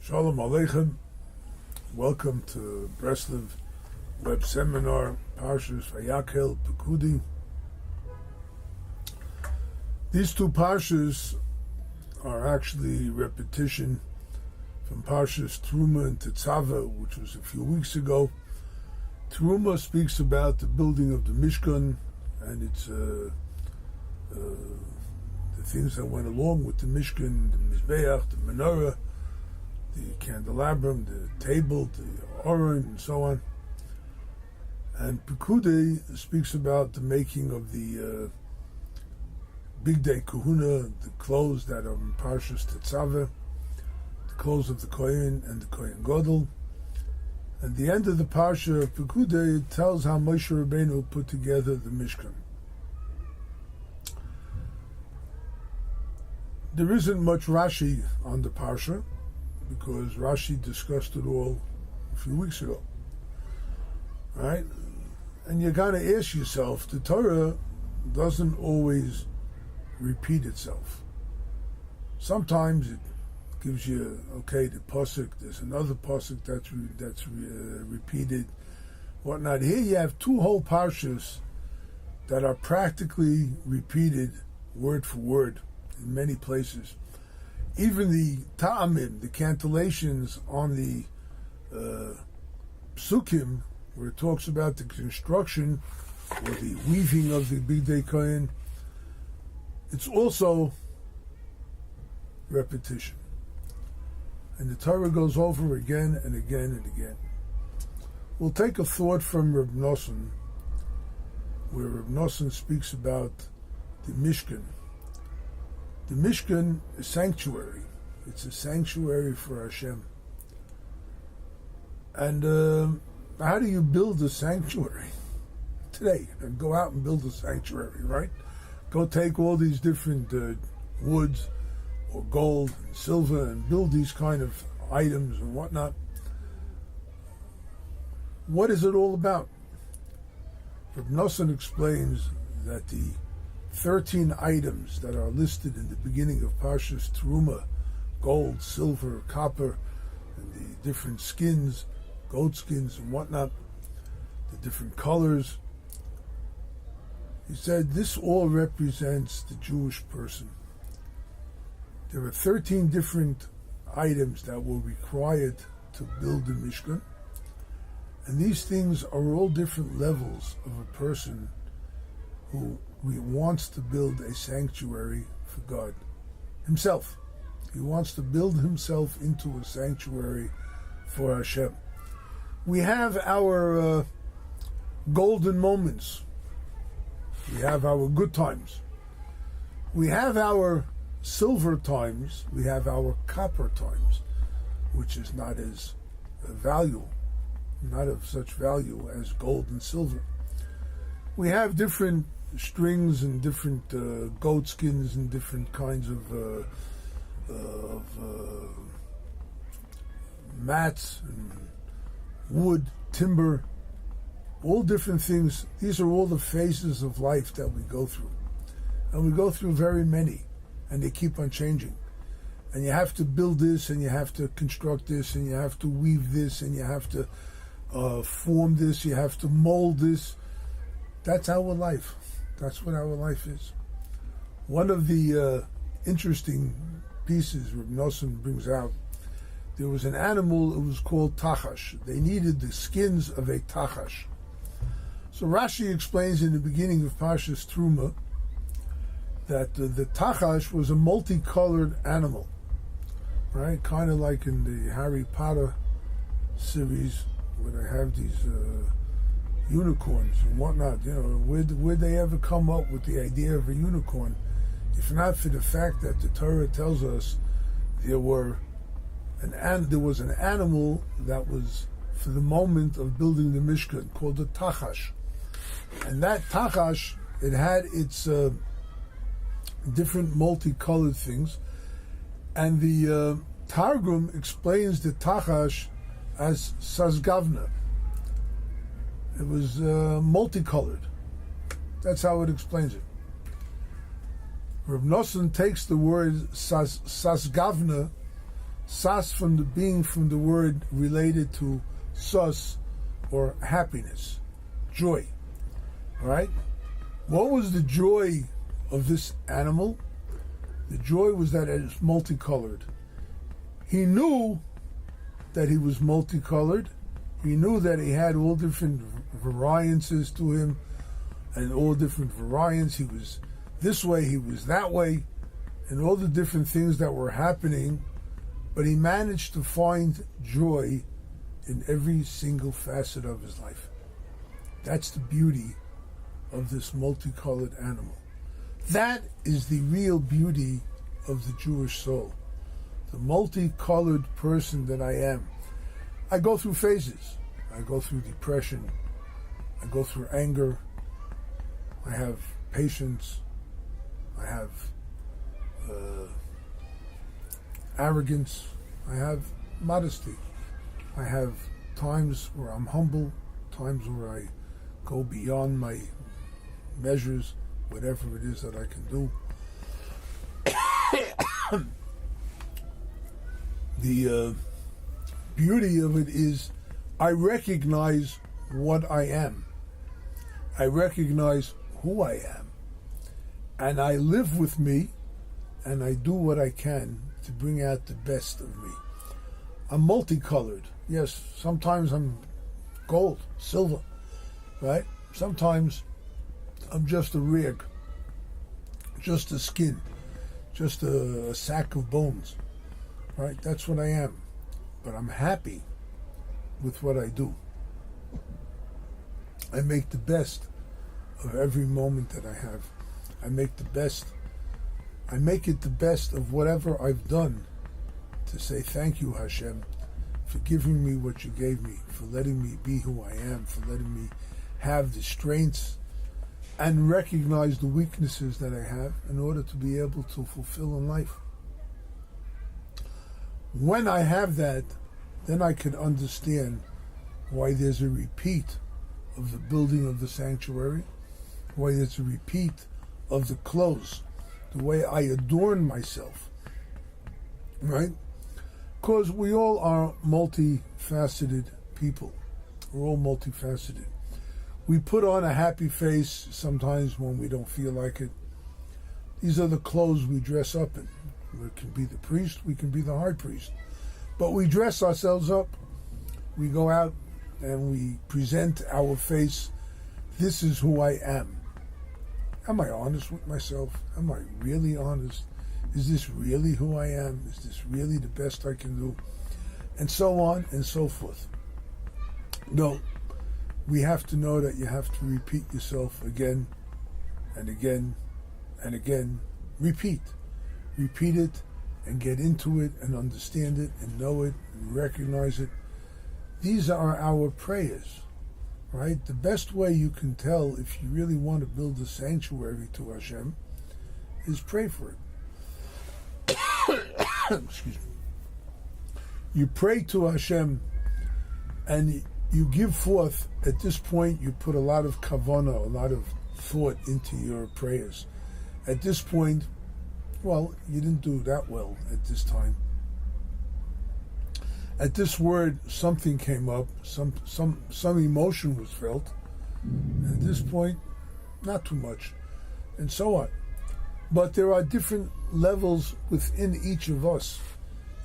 Shalom Aleichem. Welcome to Breslov web seminar, Parshat Vayakhel, Pekudei. These two parshas are actually repetition from Parshas Teruma and Tetzaveh, which was a few weeks ago. Teruma speaks about the building of the Mishkan and its the things that went along with the Mishkan, the Mizbeach, the menorah, the candelabrum, the table, the Aron, and so on. And Pekudei speaks about the making of the Bigdei Kahuna, the clothes that are in Parshas Tetzaveh, the clothes of the Kohen and the Kohen Gadol. At the end of the Parsha of Pekudei, it tells how Moshe Rabbeinu put together the Mishkan. There isn't much Rashi on the Parsha, because Rashi discussed it all a few weeks ago, right? And you got to ask yourself, the Torah doesn't always repeat itself. Sometimes it gives you, okay, the pasuk, there's another pasuk that's repeated, whatnot. Here you have two whole parshas that are practically repeated word for word in many places. Even the ta'amim, the cantillations on the psukim, where it talks about the construction or the weaving of the Bigdei Kohen, it's also repetition. And the Torah goes over again and again and again. We'll take a thought from Reb Nosson, where Reb Nosson speaks about the Mishkan. The Mishkan is sanctuary. It's a sanctuary for Hashem. And how do you build a sanctuary? Today, go out and build a sanctuary, right? Go take all these different woods or gold and silver and build these kind of items and whatnot. What is it all about? Reb Nosson explains that the 13 items that are listed in the beginning of Parshas Teruma, gold, silver, copper, and the different skins, goat skins and whatnot, the different colors. He said this all represents the Jewish person. There are 13 different items that were required to build the Mishkan, and these things are all different levels of a person who wants to build a sanctuary for God himself. He wants to build himself into a sanctuary for Hashem. We have our golden moments. We have our good times. We have our silver times. We have our copper times, which is not as not of such value as gold and silver. We have different strings and different goat skins and different kinds of mats and wood, timber, all different things. These are all the phases of life that we go through. And we go through very many, and they keep on changing. And you have to build this, and you have to construct this, and you have to weave this, and you have to form this, you have to mold this. That's our life. That's what our life is. One of the interesting pieces Reb Nosson brings out, there was an animal, it was called tachash. They needed the skins of a tachash. So Rashi explains in the beginning of Parshas Teruma that the tachash was a multicolored animal, right? Kind of like in the Harry Potter series, where they have these unicorns and whatnot. You know, where'd they ever come up with the idea of a unicorn, if not for the fact that the Torah tells us there was an animal that was for the moment of building the Mishkan called the tachash, and that tachash, it had its different multicolored things, and the Targum explains the tachash as sazgavna. It was multicolored. That's how it explains it. Reb Nosson takes the word sasgavna Sas from the word related to sus, or happiness, joy. All right? What was the joy of this animal? The joy was that it was multicolored. He knew that he was multicolored. He knew that he had all different variances to him, and all different variants. He was this way, he was that way, and all the different things that were happening, but he managed to find joy in every single facet of his life. That's the beauty of this multicolored animal. That is the real beauty of the Jewish soul. The multicolored person that I am. I go through phases. I go through depression. I go through anger. I have patience. I have arrogance. I have modesty. I have times where I'm humble, times where I go beyond my measures, whatever it is that I can do. The beauty of it is I recognize what I am. I recognize who I am. And I live with me, and I do what I can to bring out the best of me. I'm multicolored. Yes, sometimes I'm gold, silver, right? Sometimes I'm just a rig, just a skin, just a sack of bones, right? That's what I am. But I'm happy with what I do. I make the best of every moment that I have. I make it the best of whatever I've done to say thank you, Hashem, for giving me what you gave me, for letting me be who I am, for letting me have the strengths and recognize the weaknesses that I have in order to be able to fulfill in life. When I have that, then I can understand why there's a repeat of the building of the sanctuary, why there's a repeat of the clothes, the way I adorn myself, right? Because we all are multifaceted people. We're all multifaceted. We put on a happy face sometimes when we don't feel like it. These are the clothes we dress up in. We can be the priest, we can be the high priest. But we dress ourselves up. We go out and we present our face. This is who I am. Am I honest with myself? Am I really honest? Is this really who I am? Is this really the best I can do? And so on and so forth. No, we have to know that you have to repeat yourself again and again and again. Repeat. Repeat it and get into it and understand it and know it and recognize it. These are our prayers, right? The best way you can tell if you really want to build a sanctuary to Hashem is pray for it. Excuse me. You pray to Hashem and you give forth. At this point, you put a lot of kavanah, a lot of thought into your prayers. At this point, well, you didn't do that well at this time. At this word, something came up, some emotion was felt. At this point, not too much, and so on. But there are different levels within each of us.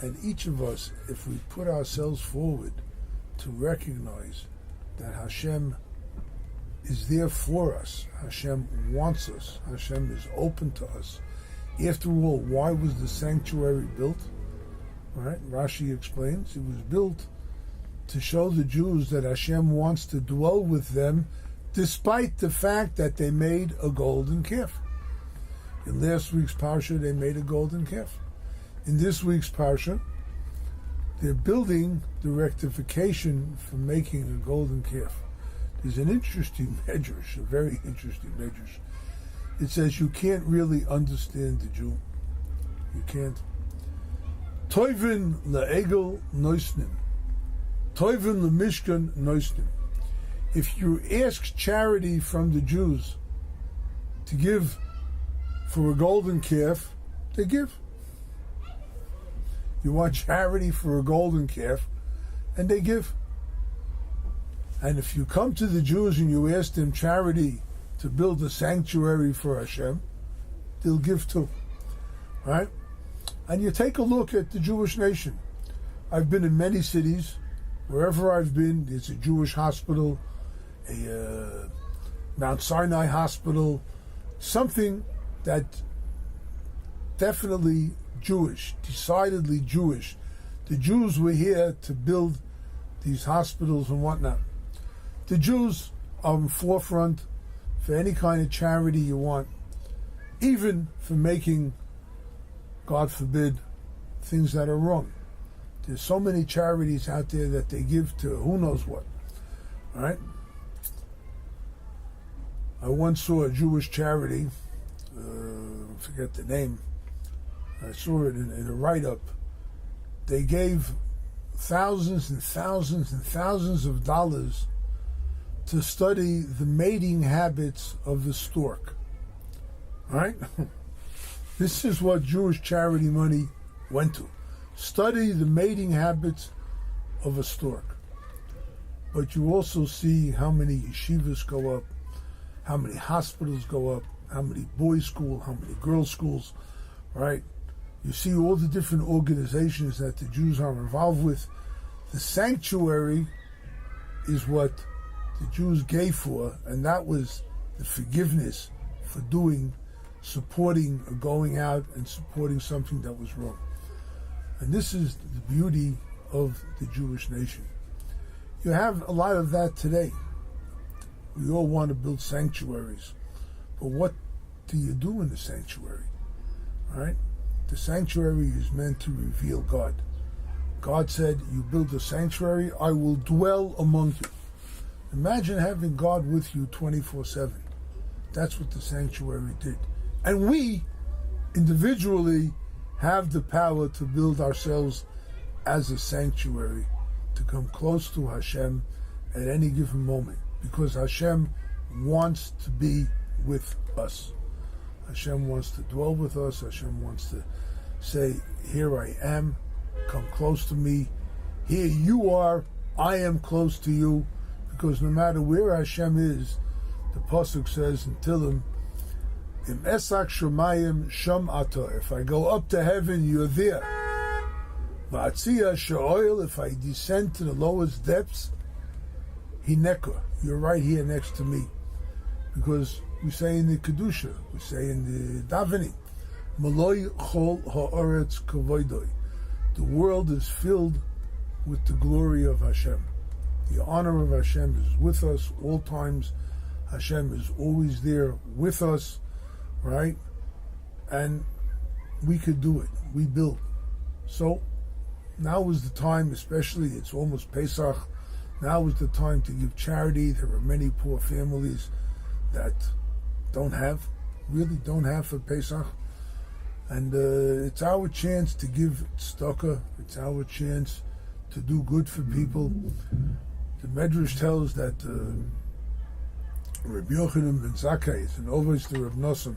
And each of us, if we put ourselves forward to recognize that Hashem is there for us, Hashem wants us, Hashem is open to us. After all, why was the sanctuary built? Right? Rashi explains, it was built to show the Jews that Hashem wants to dwell with them despite the fact that they made a golden calf. In last week's Parsha, they made a golden calf. In this week's Parsha, they're building the rectification for making a golden calf. There's an interesting medrash, a very interesting medrash. It says you can't really understand the Jew. You can't. Toivin le'egel noisnim. Toivin le'mishkan noisnim. If you ask charity from the Jews to give for a golden calf, they give. You want charity for a golden calf, and they give. And if you come to the Jews and you ask them charity to build a sanctuary for Hashem, they'll give too. Right? And you take a look at the Jewish nation. I've been in many cities. Wherever I've been, there's a Jewish hospital, a Mount Sinai hospital, something that definitely Jewish, decidedly Jewish. The Jews were here to build these hospitals and whatnot. The Jews are in forefront for any kind of charity you want, even for making, God forbid, things that are wrong. There's so many charities out there that they give to who knows what. All right? I once saw a Jewish charity, I forget the name. I saw it in a write-up. They gave thousands and thousands and thousands of dollars to study the mating habits of the stork. All right? This is what Jewish charity money went to. Study the mating habits of a stork. But you also see how many yeshivas go up, how many hospitals go up, how many boys' schools, how many girls' schools, right? You see all the different organizations that the Jews are involved with. The sanctuary is what the Jews gave for, and that was the forgiveness for supporting, or going out and supporting something that was wrong. And this is the beauty of the Jewish nation. You have a lot of that today. We all want to build sanctuaries. But what do you do in the sanctuary? All right? The sanctuary is meant to reveal God. God said, you build a sanctuary, I will dwell among you. Imagine having God with you 24/7. That's what the sanctuary did. And we, individually, have the power to build ourselves as a sanctuary, to come close to Hashem at any given moment, because Hashem wants to be with us. Hashem wants to dwell with us. Hashem wants to say, here I am, come close to me. Here you are, I am close to you, because no matter where Hashem is, the Pasuk says in Tehillim, Im esak shomayim sham ata. If I go up to heaven, you're there. Va'atziyah she'oil. If I descend to the lowest depths, hineka. You're right here next to me. Because we say in the Kedusha, we say in the Davening, Maloi chol ha'aretz kavoidoi. The world is filled with the glory of Hashem. The honor of Hashem is with us all times. Hashem is always there with us. Right? And we could do it. We build. So now is the time, especially, it's almost Pesach, now is the time to give charity. There are many poor families that really don't have for Pesach. And it's our chance to give tzedakah. It's our chance to do good for people. The Medrash tells that Rabbi Yochanan ben Zakkai is an always the Reb Nosson,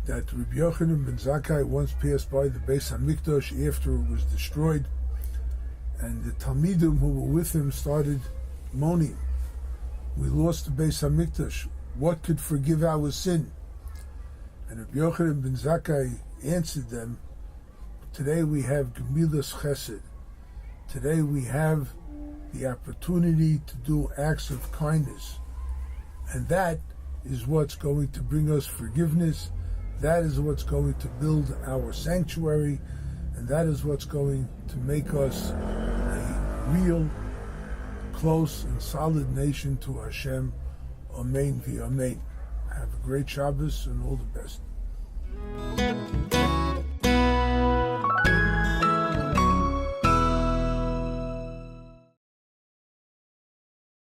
that Rabbi Yochanan ben Zakkai once passed by the Beis HaMikdash after it was destroyed, and the Talmidim who were with him started moaning, we lost the Beis HaMikdash, what could forgive our sin? And Rabbi Yochanan ben Zakkai answered them, today we have Gemilas Chesed. Today we have the opportunity to do acts of kindness. And that is what's going to bring us forgiveness. That is what's going to build our sanctuary. And that is what's going to make us a real, close and solid nation to Hashem. Amen v'amen. Have a great Shabbos and all the best.